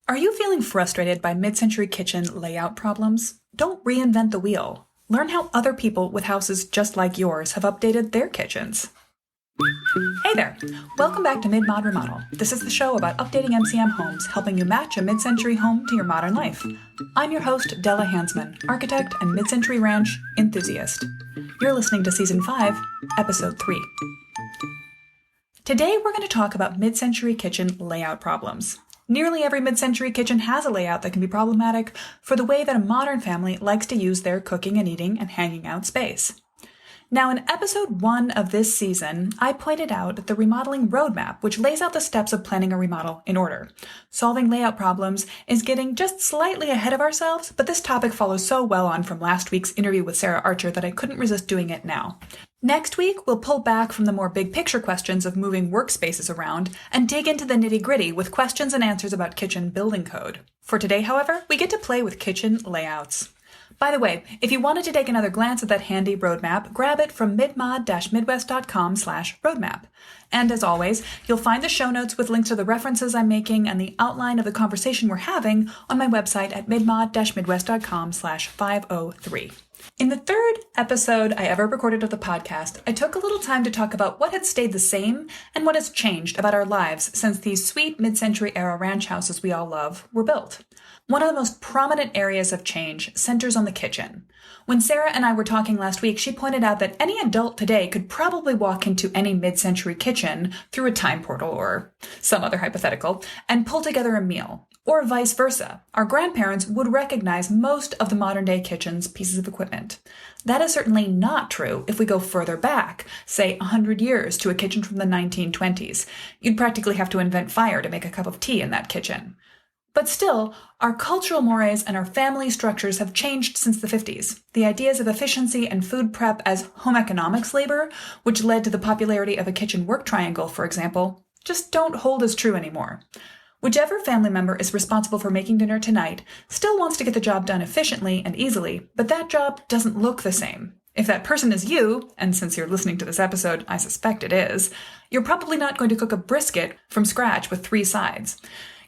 Are you feeling frustrated by mid-century kitchen layout problems? Don't reinvent the wheel. Learn how other people with houses just like yours have updated their kitchens. Hey there! Welcome back to Mid-Mod Remodel. This is the show about updating MCM homes, helping you match a mid-century home to your modern life. I'm your host, Della Hansman, architect and mid-century ranch enthusiast. You're listening to Season 5, Episode 3. Today we're going to talk about mid-century kitchen layout problems. Nearly every mid-century kitchen has a layout that can be problematic for the way that a modern family likes to use their cooking and eating and hanging out space. Now, in episode 1 of this season, I pointed out the remodeling roadmap, which lays out the steps of planning a remodel in order. Solving layout problems is getting just slightly ahead of ourselves, but this topic follows so well on from last week's interview with Sarah Archer that I couldn't resist doing it now. Next week, we'll pull back from the more big picture questions of moving workspaces around and dig into the nitty-gritty with questions and answers about kitchen building code. For today, however, we get to play with kitchen layouts. By the way, if you wanted to take another glance at that handy roadmap, grab it from midmod-midwest.com/roadmap. And as always, you'll find the show notes with links to the references I'm making and the outline of the conversation we're having on my website at midmod-midwest.com/503. In the third episode I ever recorded of the podcast, I took a little time to talk about what had stayed the same and what has changed about our lives since these sweet mid-century era ranch houses we all love were built. One of the most prominent areas of change centers on the kitchen. When Sarah and I were talking last week, she pointed out that any adult today could probably walk into any mid-century kitchen through a time portal or some other hypothetical and pull together a meal. Or vice versa. Our grandparents would recognize most of the modern-day kitchen's pieces of equipment. That is certainly not true if we go further back, say 100 years to a kitchen from the 1920s. You'd practically have to invent fire to make a cup of tea in that kitchen. But still, our cultural mores and our family structures have changed since the 50s. The ideas of efficiency and food prep as home economics labor, which led to the popularity of a kitchen work triangle, for example, just don't hold as true anymore. Whichever family member is responsible for making dinner tonight still wants to get the job done efficiently and easily, but that job doesn't look the same. If that person is you, and since you're listening to this episode, I suspect it is, you're probably not going to cook a brisket from scratch with 3 sides.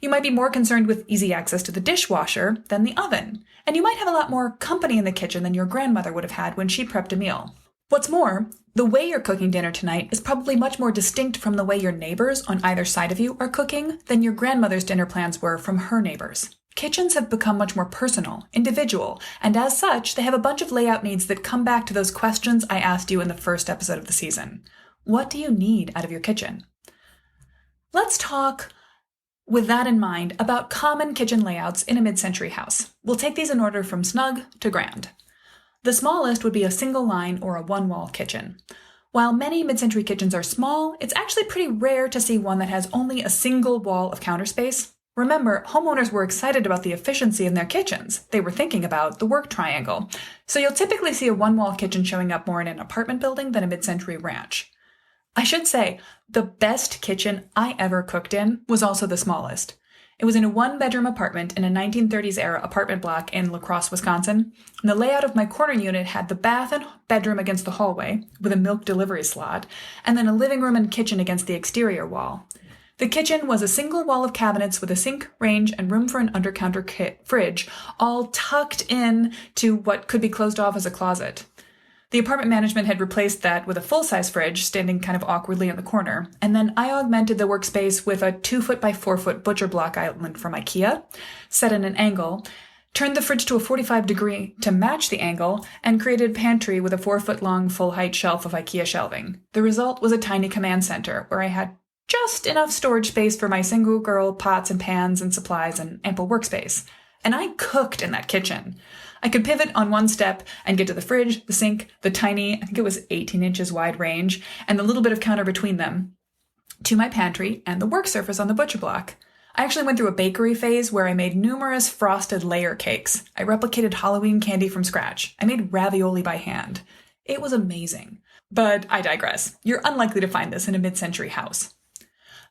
You might be more concerned with easy access to the dishwasher than the oven, and you might have a lot more company in the kitchen than your grandmother would have had when she prepped a meal. What's more, the way you're cooking dinner tonight is probably much more distinct from the way your neighbors on either side of you are cooking than your grandmother's dinner plans were from her neighbors. Kitchens have become much more personal, individual, and as such, they have a bunch of layout needs that come back to those questions I asked you in the first episode of the season. What do you need out of your kitchen? Let's talk, with that in mind, about common kitchen layouts in a mid-century house. We'll take these in order from snug to grand. The smallest would be a single line or a one-wall kitchen. While many mid-century kitchens are small, it's actually pretty rare to see one that has only a single wall of counter space. Remember, homeowners were excited about the efficiency in their kitchens. They were thinking about the work triangle. So you'll typically see a one-wall kitchen showing up more in an apartment building than a mid-century ranch. I should say, the best kitchen I ever cooked in was also the smallest. It was in a one-bedroom apartment in a 1930s-era apartment block in La Crosse, Wisconsin, and the layout of my corner unit had the bath and bedroom against the hallway, with a milk delivery slot, and then a living room and kitchen against the exterior wall. The kitchen was a single wall of cabinets with a sink, range, and room for an under-counter fridge, all tucked in to what could be closed off as a closet. The apartment management had replaced that with a full-size fridge standing kind of awkwardly in the corner, and then I augmented the workspace with a 2-foot by 4-foot butcher block island from IKEA, set in an angle, turned the fridge to a 45-degree to match the angle, and created a pantry with a 4-foot-long full-height shelf of IKEA shelving. The result was a tiny command center where I had just enough storage space for my single-girl pots and pans and supplies and ample workspace. And I cooked in that kitchen. I could pivot on one step and get to the fridge, the sink, the tiny, I think it was 18 inches wide range, and the little bit of counter between them, to my pantry and the work surface on the butcher block. I actually went through a bakery phase where I made numerous frosted layer cakes. I replicated Halloween candy from scratch. I made ravioli by hand. It was amazing. But I digress. You're unlikely to find this in a mid-century house.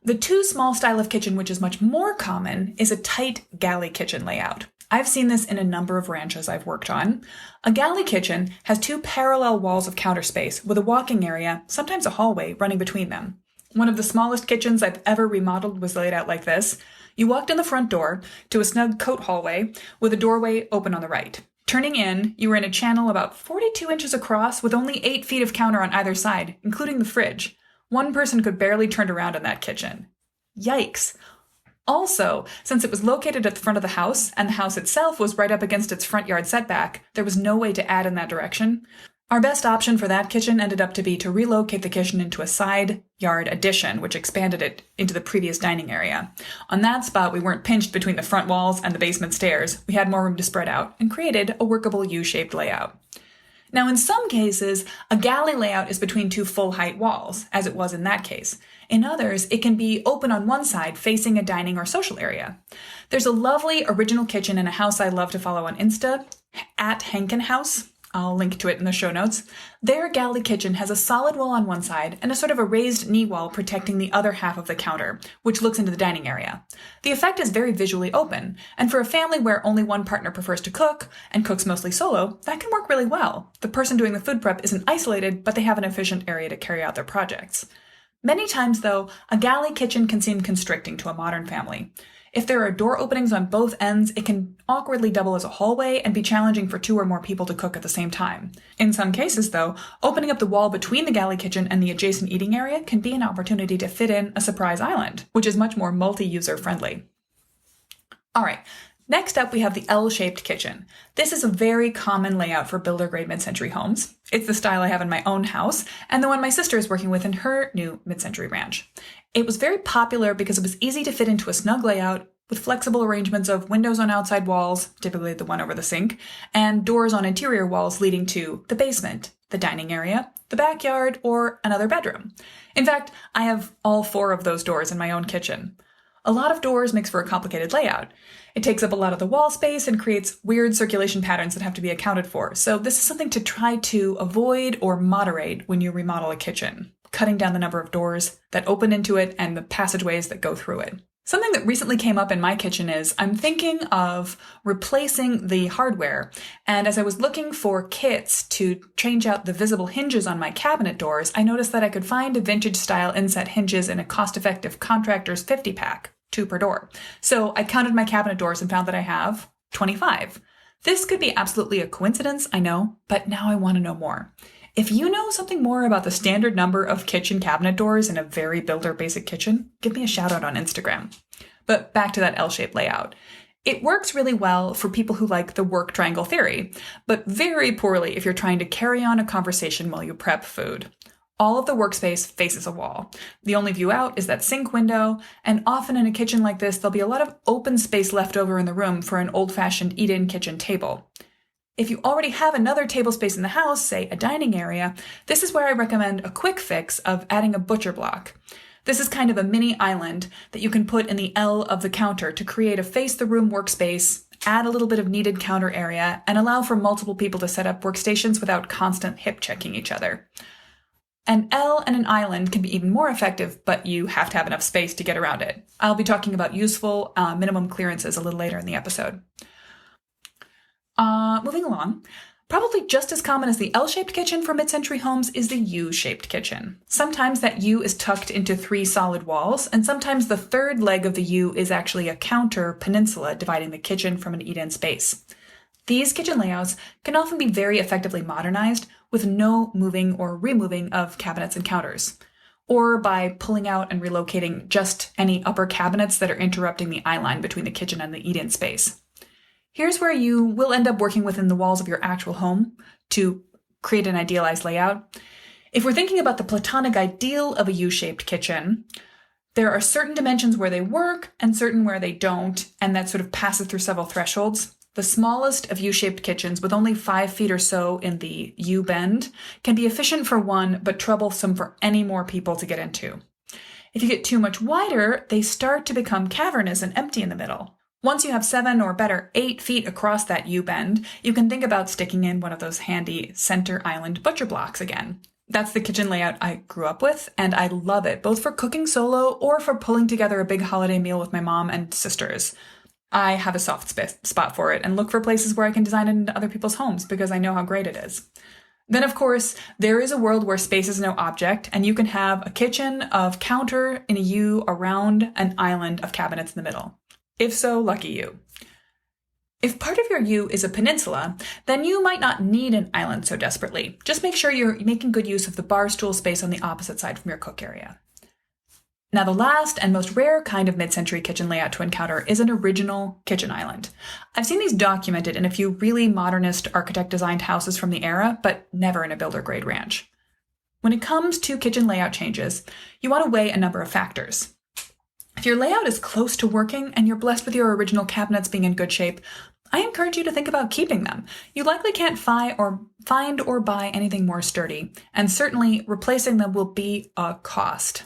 The too small style of kitchen, which is much more common, is a tight galley kitchen layout. I've seen this in a number of ranches I've worked on. A galley kitchen has 2 parallel walls of counter space with a walking area, sometimes a hallway, running between them. One of the smallest kitchens I've ever remodeled was laid out like this. You walked in the front door to a snug coat hallway with a doorway open on the right. Turning in, you were in a channel about 42 inches across with only 8 feet of counter on either side, including the fridge. One person could barely turn around in that kitchen. Yikes. Also, since it was located at the front of the house and the house itself was right up against its front yard setback, there was no way to add in that direction. Our best option for that kitchen ended up to be to relocate the kitchen into a side yard addition, which expanded it into the previous dining area. On that spot, we weren't pinched between the front walls and the basement stairs. We had more room to spread out and created a workable U-shaped layout. Now, in some cases, a galley layout is between two full-height walls, as it was in that case. In others, it can be open on one side, facing a dining or social area. There's a lovely original kitchen in a house I love to follow on Insta, at Henkin House. I'll link to it in the show notes. Their galley kitchen has a solid wall on one side and a sort of a raised knee wall protecting the other half of the counter, which looks into the dining area. The effect is very visually open, and for a family where only one partner prefers to cook and cooks mostly solo, that can work really well. The person doing the food prep isn't isolated, but they have an efficient area to carry out their projects. Many times, though, a galley kitchen can seem constricting to a modern family. If there are door openings on both ends, it can awkwardly double as a hallway and be challenging for 2 or more people to cook at the same time. In some cases, though, opening up the wall between the galley kitchen and the adjacent eating area can be an opportunity to fit in a surprise island, which is much more multi-user friendly. All right, next up we have the L-shaped kitchen. This is a very common layout for builder-grade mid-century homes. It's the style I have in my own house and the one my sister is working with in her new mid-century ranch. It was very popular because it was easy to fit into a snug layout with flexible arrangements of windows on outside walls, typically the one over the sink, and doors on interior walls leading to the basement, the dining area, the backyard, or another bedroom. In fact, I have all 4 of those doors in my own kitchen. A lot of doors makes for a complicated layout. It takes up a lot of the wall space and creates weird circulation patterns that have to be accounted for. So this is something to try to avoid or moderate when you remodel a kitchen, cutting down the number of doors that open into it and the passageways that go through it. Something that recently came up in my kitchen is I'm thinking of replacing the hardware. And as I was looking for kits to change out the visible hinges on my cabinet doors, I noticed that I could find a vintage style inset hinges in a cost-effective contractor's 50-pack, 2 per door. So I counted my cabinet doors and found that I have 25. This could be absolutely a coincidence, I know, but now I want to know more. If you know something more about the standard number of kitchen cabinet doors in a very builder basic kitchen, give me a shout out on Instagram. But back to that L-shaped layout. It works really well for people who like the work triangle theory, but very poorly if you're trying to carry on a conversation while you prep food. All of the workspace faces a wall. The only view out is that sink window, and often in a kitchen like this, there'll be a lot of open space left over in the room for an old-fashioned eat-in kitchen table. If you already have another table space in the house, say a dining area, this is where I recommend a quick fix of adding a butcher block. This is kind of a mini island that you can put in the L of the counter to create a face-the-room workspace, add a little bit of needed counter area, and allow for multiple people to set up workstations without constant hip-checking each other. An L and an island can be even more effective, but you have to have enough space to get around it. I'll be talking about useful minimum clearances a little later in the episode. Moving along, probably just as common as the L-shaped kitchen for mid-century homes is the U-shaped kitchen. Sometimes that U is tucked into 3 solid walls, and sometimes the third leg of the U is actually a counter peninsula dividing the kitchen from an eat-in space. These kitchen layouts can often be very effectively modernized with no moving or removing of cabinets and counters, or by pulling out and relocating just any upper cabinets that are interrupting the eye line between the kitchen and the eat-in space. Here's where you will end up working within the walls of your actual home to create an idealized layout. If we're thinking about the platonic ideal of a U-shaped kitchen, there are certain dimensions where they work and certain where they don't, and that sort of passes through several thresholds. The smallest of U-shaped kitchens, with only 5 feet or so in the U-bend, can be efficient for one, but troublesome for any more people to get into. If you get too much wider, they start to become cavernous and empty in the middle. Once you have 7 or better 8 feet across that U-bend, you can think about sticking in one of those handy center island butcher blocks again. That's the kitchen layout I grew up with, and I love it, both for cooking solo or for pulling together a big holiday meal with my mom and sisters. I have a soft spot for it and look for places where I can design it into other people's homes because I know how great it is. Then, of course, there is a world where space is no object, and you can have a kitchen of counter in a U around an island of cabinets in the middle. If so, lucky you. If part of your U is a peninsula, then you might not need an island so desperately. Just make sure you're making good use of the bar stool space on the opposite side from your cook area. Now, the last and most rare kind of mid-century kitchen layout to encounter is an original kitchen island. I've seen these documented in a few really modernist architect-designed houses from the era, but never in a builder-grade ranch. When it comes to kitchen layout changes, you want to weigh a number of factors. If your layout is close to working and you're blessed with your original cabinets being in good shape, I encourage you to think about keeping them. You likely can't find or buy anything more sturdy, and certainly replacing them will be a cost.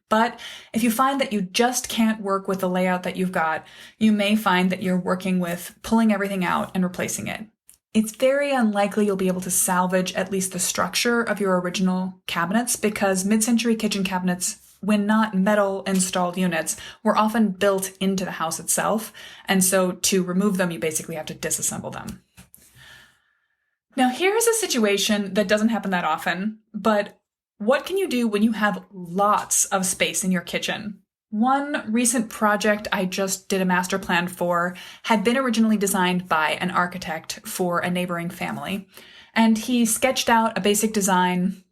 But if you find that you just can't work with the layout that you've got, you may find that you're working with pulling everything out and replacing it. It's very unlikely you'll be able to salvage at least the structure of your original cabinets because mid-century kitchen cabinets, when not metal installed units, were often built into the house itself. And so to remove them, you basically have to disassemble them. Now, here's a situation that doesn't happen that often, but what can you do when you have lots of space in your kitchen? One recent project I just did a master plan for had been originally designed by an architect for a neighboring family, and he sketched out a basic design.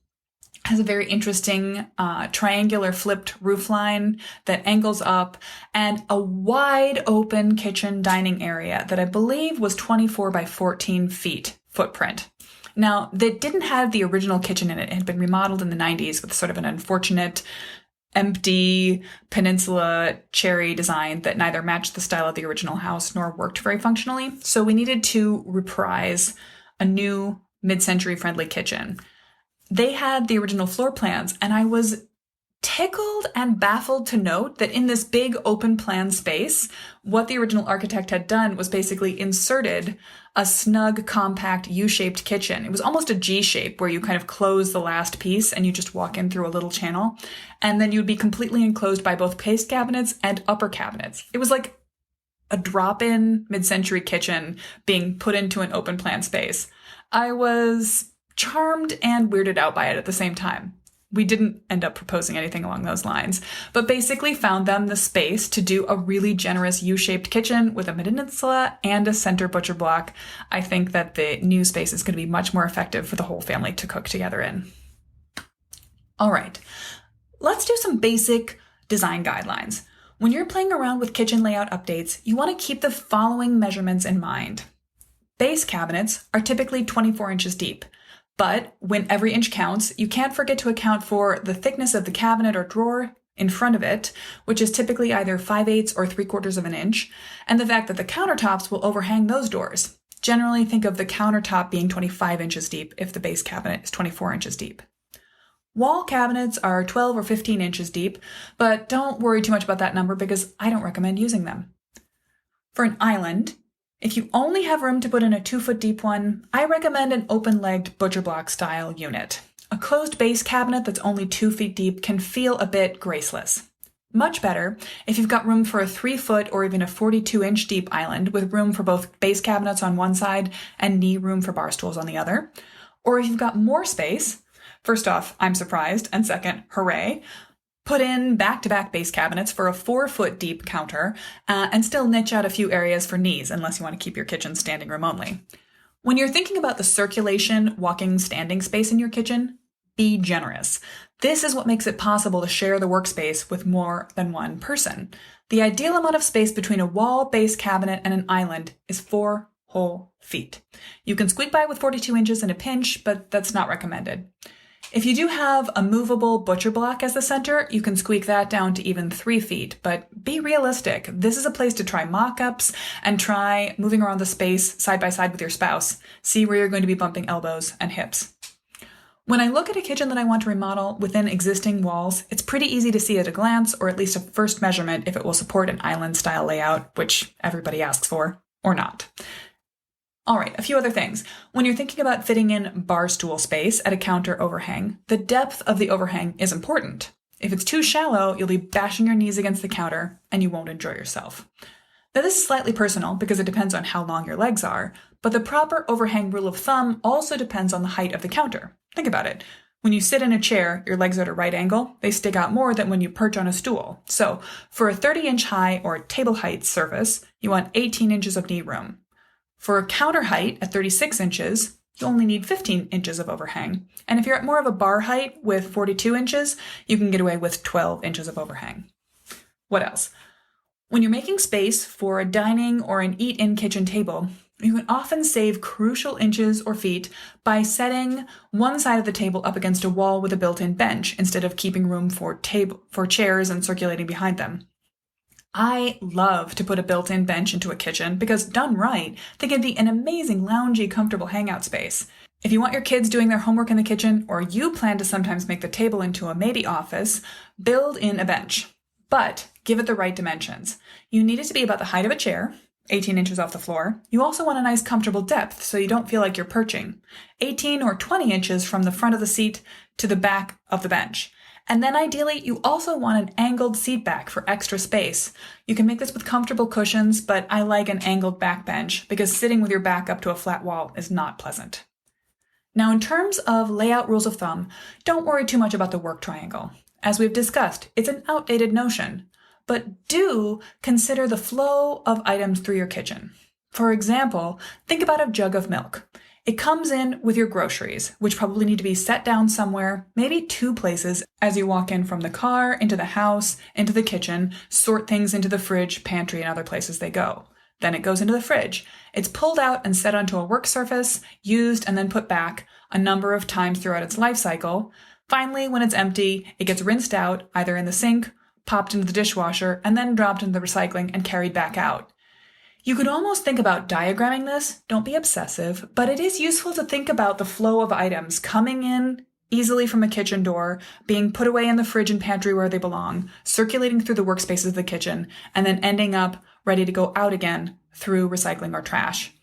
Has a very interesting triangular flipped roofline that angles up and a wide open kitchen dining area that I believe was 24 by 14 feet footprint. Now, that didn't have the original kitchen in it. It had been remodeled in the 90s with sort of an unfortunate empty peninsula cherry design that neither matched the style of the original house nor worked very functionally. So we needed to reprise a new mid-century friendly kitchen. They had the original floor plans, and I was tickled and baffled to note that in this big open plan space, what the original architect had done was basically inserted a snug, compact U-shaped kitchen. It was almost a G shape where you kind of close the last piece and you just walk in through a little channel, and then you'd be completely enclosed by both paste cabinets and upper cabinets. It was like a drop-in mid-century kitchen being put into an open plan space. I was charmed and weirded out by it at the same time. We didn't end up proposing anything along those lines, but basically found them the space to do a really generous U-shaped kitchen with a peninsula and a center butcher block. I think that the new space is going to be much more effective for the whole family to cook together in. All right, let's do some basic design guidelines. When you're playing around with kitchen layout updates, you want to keep the following measurements in mind. Base cabinets are typically 24 inches deep. But when every inch counts, you can't forget to account for the thickness of the cabinet or drawer in front of it, which is typically either 5/8 or 3/4 of an inch, and the fact that the countertops will overhang those doors. Generally, think of the countertop being 25 inches deep if the base cabinet is 24 inches deep. Wall cabinets are 12 or 15 inches deep, but don't worry too much about that number because I don't recommend using them. For an island, if you only have room to put in a 2-foot deep one, I recommend an open-legged butcher block style unit. A closed base cabinet that's only 2 feet deep can feel a bit graceless. Much better if you've got room for a 3-foot or even a 42-inch deep island with room for both base cabinets on one side and knee room for bar stools on the other. Or if you've got more space, first off, I'm surprised, and second, hooray, put in back-to-back base cabinets for a 4-foot deep counter and still niche out a few areas for knees unless you want to keep your kitchen standing room only. When you're thinking about the circulation, walking, standing space in your kitchen, be generous. This is what makes it possible to share the workspace with more than one person. The ideal amount of space between a wall, base cabinet, and an island is 4 whole feet. You can squeak by with 42 inches in a pinch, but that's not recommended. If you do have a movable butcher block as the center, you can squeak that down to even 3 feet, but be realistic. This is a place to try mock-ups and try moving around the space side by side with your spouse. See where you're going to be bumping elbows and hips. When I look at a kitchen that I want to remodel within existing walls, it's pretty easy to see at a glance, or at least a first measurement, if it will support an island-style layout, which everybody asks for, or not. All right, a few other things. When you're thinking about fitting in bar stool space at a counter overhang, the depth of the overhang is important. If it's too shallow, you'll be bashing your knees against the counter and you won't enjoy yourself. Now, this is slightly personal because it depends on how long your legs are, but the proper overhang rule of thumb also depends on the height of the counter. Think about it. When you sit in a chair, your legs are at a right angle. They stick out more than when you perch on a stool. So for a 30-inch high or table height surface, you want 18 inches of knee room. For a counter height at 36 inches, you only need 15 inches of overhang. And if you're at more of a bar height with 42 inches, you can get away with 12 inches of overhang. What else? When you're making space for a dining or an eat-in kitchen table, you can often save crucial inches or feet by setting one side of the table up against a wall with a built-in bench instead of keeping room for chairs and circulating behind them. I love to put a built-in bench into a kitchen because done right, they can be an amazing loungy, comfortable hangout space. If you want your kids doing their homework in the kitchen, or you plan to sometimes make the table into a maybe office, build in a bench. But give it the right dimensions. You need it to be about the height of a chair, 18 inches off the floor. You also want a nice comfortable depth so you don't feel like you're perching. 18 or 20 inches from the front of the seat to the back of the bench. And then ideally, you also want an angled seat back for extra space. You can make this with comfortable cushions, but I like an angled back bench because sitting with your back up to a flat wall is not pleasant. Now, in terms of layout rules of thumb, don't worry too much about the work triangle. As we've discussed, it's an outdated notion. But do consider the flow of items through your kitchen. For example, think about a jug of milk. It comes in with your groceries, which probably need to be set down somewhere, maybe 2 places as you walk in from the car, into the house, into the kitchen, sort things into the fridge, pantry, and other places they go. Then it goes into the fridge. It's pulled out and set onto a work surface, used and then put back a number of times throughout its life cycle. Finally, when it's empty, it gets rinsed out, either in the sink, popped into the dishwasher, and then dropped into the recycling and carried back out. You could almost think about diagramming this. Don't be obsessive, but it is useful to think about the flow of items coming in easily from a kitchen door, being put away in the fridge and pantry where they belong, circulating through the workspaces of the kitchen, and then ending up ready to go out again through recycling or trash.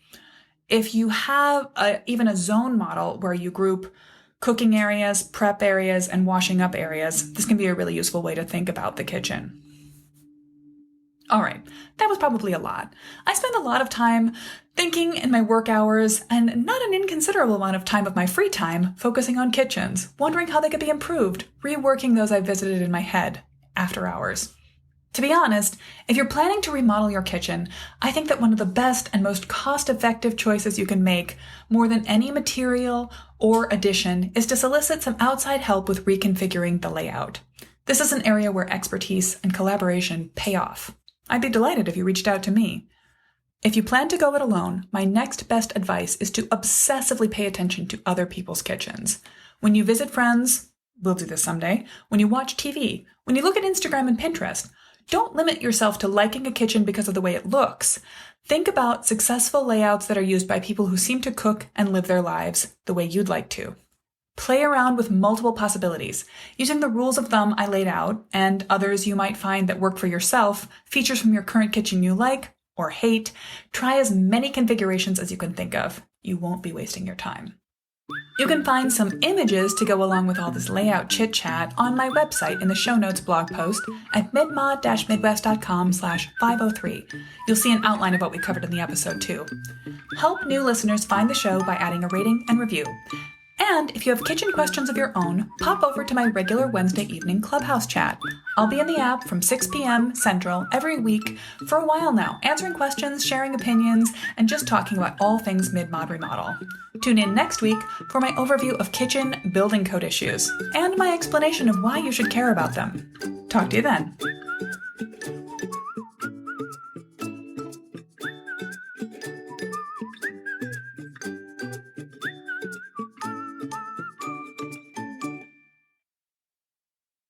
If you have even a zone model where you group cooking areas, prep areas, and washing up areas, this can be a really useful way to think about the kitchen. All right, that was probably a lot. I spend a lot of time thinking in my work hours, and not an inconsiderable amount of time of my free time, focusing on kitchens, wondering how they could be improved, reworking those I visited in my head after hours. To be honest, if you're planning to remodel your kitchen, I think that one of the best and most cost-effective choices you can make, more than any material or addition, is to solicit some outside help with reconfiguring the layout. This is an area where expertise and collaboration pay off. I'd be delighted if you reached out to me. If you plan to go it alone, my next best advice is to obsessively pay attention to other people's kitchens. When you visit friends, we'll do this someday, when you watch TV, when you look at Instagram and Pinterest, don't limit yourself to liking a kitchen because of the way it looks. Think about successful layouts that are used by people who seem to cook and live their lives the way you'd like to. Play around with multiple possibilities. Using the rules of thumb I laid out, and others you might find that work for yourself, features from your current kitchen you like or hate, try as many configurations as you can think of. You won't be wasting your time. You can find some images to go along with all this layout chit-chat on my website in the show notes blog post at midmod-midwest.com/503. You'll see an outline of what we covered in the episode too. Help new listeners find the show by adding a rating and review. And if you have kitchen questions of your own, pop over to my regular Wednesday evening Clubhouse chat. I'll be in the app from 6 p.m. Central every week for a while now, answering questions, sharing opinions, and just talking about all things mid-mod remodel. Tune in next week for my overview of kitchen building code issues and my explanation of why you should care about them. Talk to you then.